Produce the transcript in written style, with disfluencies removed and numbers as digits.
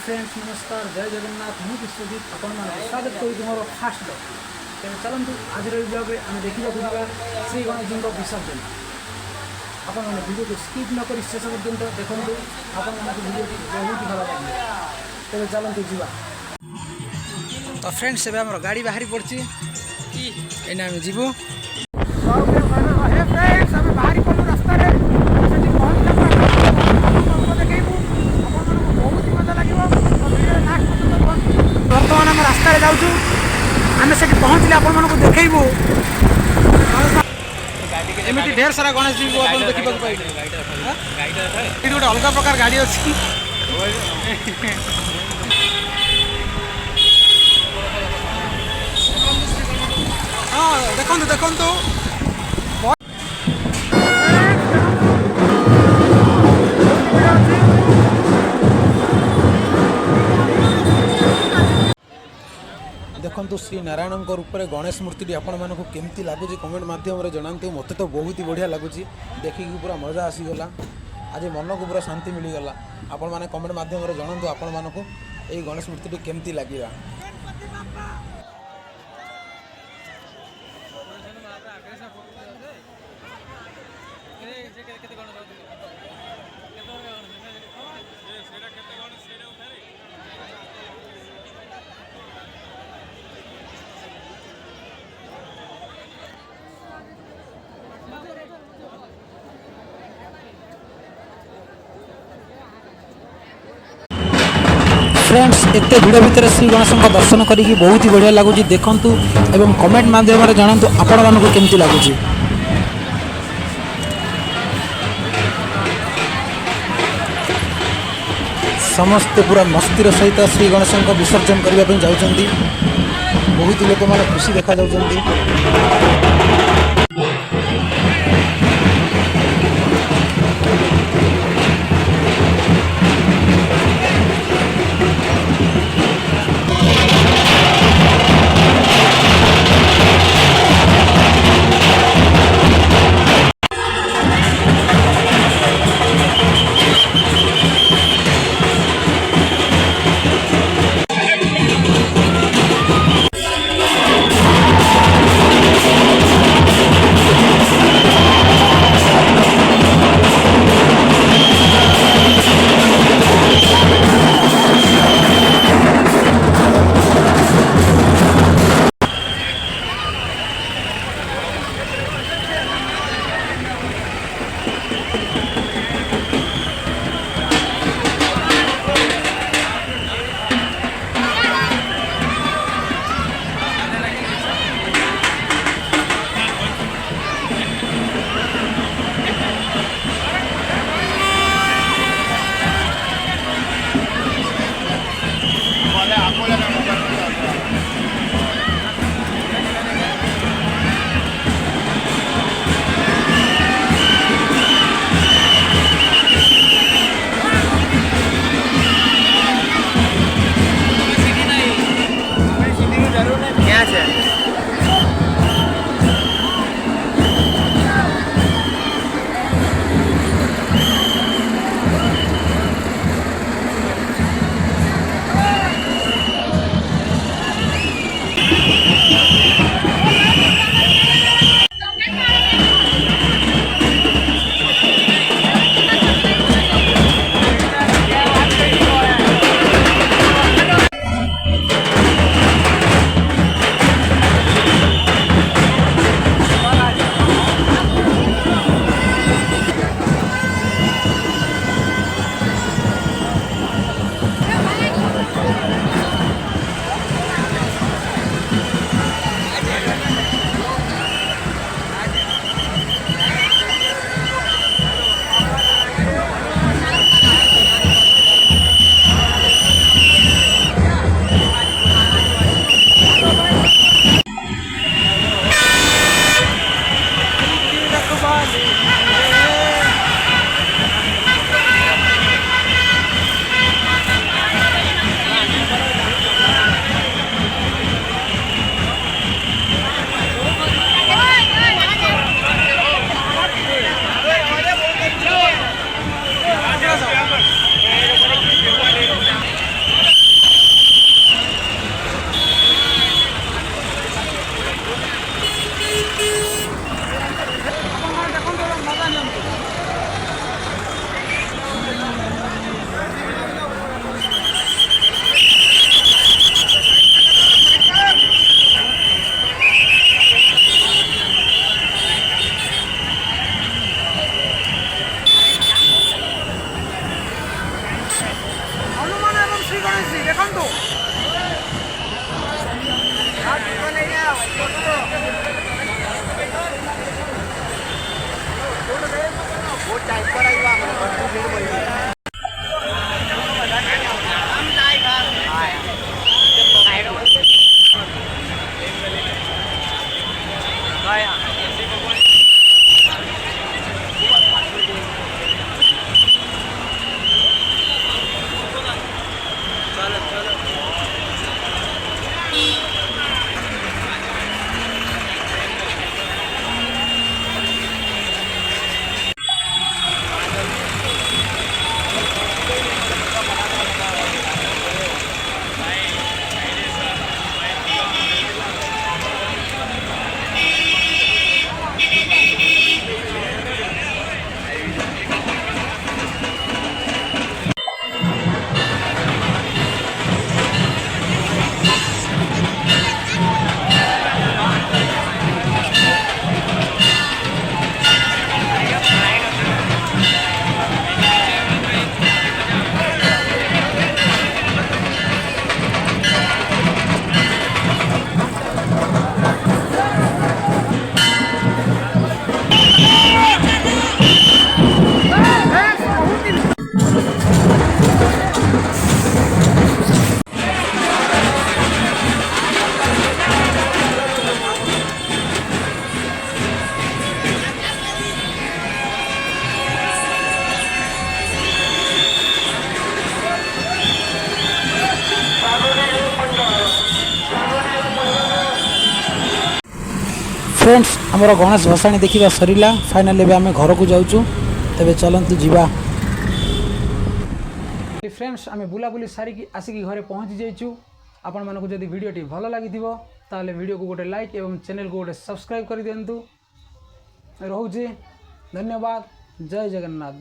Friends नमस्कार जय जगन्नाथ मु विश्वजीत आपण स्वागत करुँ मोर फास्ट ब्लॉग तेज चलतु आज ब्लॉग आम देखा श्री गणेश जी विसर्जन आपण मैंने वीडियो को स्किप न कर शेष पर्यंत देखूँ आपण वीडियो बहुत भल लगे तेज चलतु जा तो फ्रेंड्स एवं आम गाड़ी बाहरी पड़ी एने आम जीवु बाहरी पड़ू रास्तार बर्तमान आम रास्त जाऊँ आम से पहुँचले आपण मानक देखू एमती ढेर सारा गणेश जी को देखा गोटे अलग प्रकार गाड़ी अच्छी हाँ देखो देखो देखु श्री नारायण रूप में गणेश मूर्ति आपण मानक केमती लगुच कमेंट मध्यम जनातु मत तो बहुत ही बढ़िया लगुच देखिकी पूरा मजा आसीगला आज मन को पूरा शांति मिलगला आपण मैंने कमेंट मध्यम जनातु आपण मानक ये गणेश मूर्ति केमती लगे फ्रेंड्स एते भिड़ भितर श्री गणेश दर्शन करी बहुत ही बढ़िया लगुच देखु एवं कमेंट माध्यम जनातु आपण मानक केमती लगुच समस्ते पूरा मस्तिर सहित श्री गणेश विसर्जन करने जाऊँगी बहुत लोक मैंने खुशी देखा जाऊँगी ଦେଖନ୍ତୁ फ्रेंड्स आमर गणेश भसाणी देखा सरला फाइनाल आम घर को जाऊँ तेरे चलतु जीवा फ्रेंड्स आम बुलाबुली सारिकी आसिक घरे पहुँची जाइचु आपण मानक जदि वीडियोटी भल लगी ताले वीडियो को गोटे लाइक एवं चैनल को गोटे सब्सक्राइब कर दिंतु रोचे धन्यवाद जय जगन्नाथ।